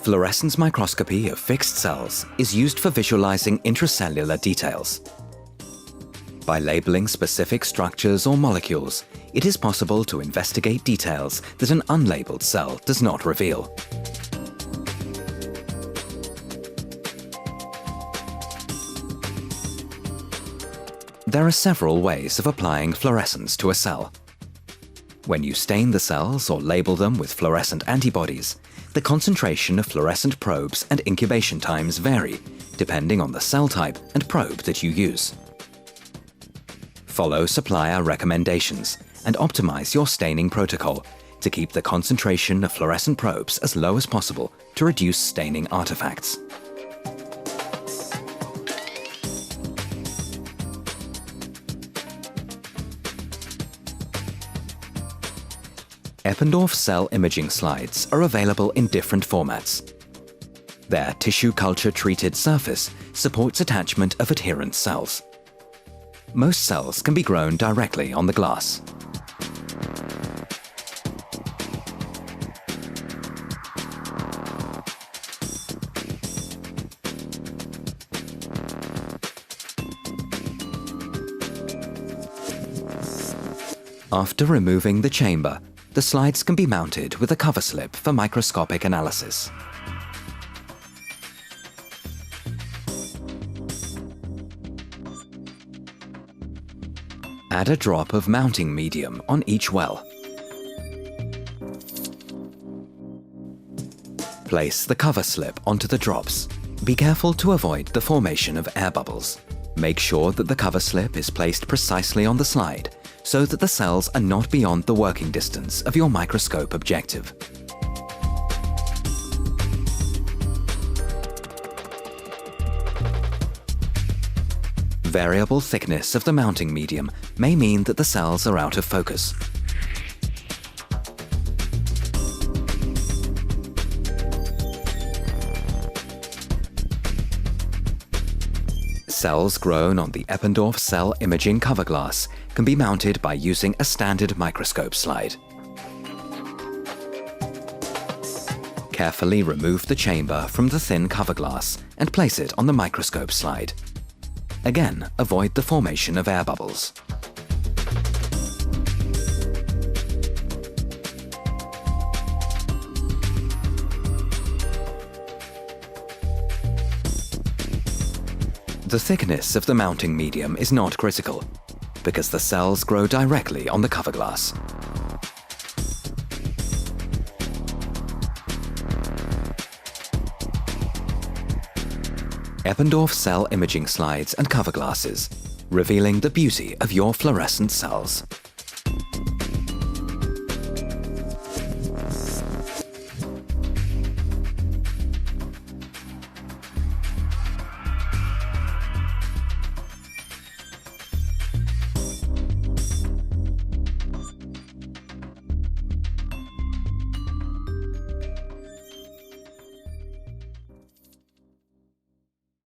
Fluorescence microscopy of fixed cells is used for visualizing intracellular details. By labeling specific structures or molecules, it is possible to investigate details that an unlabeled cell does not reveal. There are several ways of applying fluorescence to a cell. When you stain the cells or label them with fluorescent antibodies, the concentration of fluorescent probes and incubation times vary, depending on the cell type and probe that you use. Follow supplier recommendations and optimize your staining protocol to keep the concentration of fluorescent probes as low as possible to reduce staining artifacts. Eppendorf cell imaging slides are available in different formats. Their tissue culture-treated surface supports attachment of adherent cells. Most cells can be grown directly on the glass. After removing the chamber, the slides can be mounted with a cover slip for microscopic analysis. Add a drop of mounting medium on each well. Place the cover slip onto the drops. Be careful to avoid the formation of air bubbles. Make sure that the cover slip is placed precisely on the slide so that the cells are not beyond the working distance of your microscope objective. Variable thickness of the mounting medium may mean that the cells are out of focus. Cells grown on the Eppendorf cell imaging cover glass can be mounted by using a standard microscope slide. Carefully remove the chamber from the thin cover glass and place it on the microscope slide. Again, avoid the formation of air bubbles. The thickness of the mounting medium is not critical, because the cells grow directly on the cover glass. Eppendorf cell imaging slides and cover glasses, revealing the beauty of your fluorescent cells.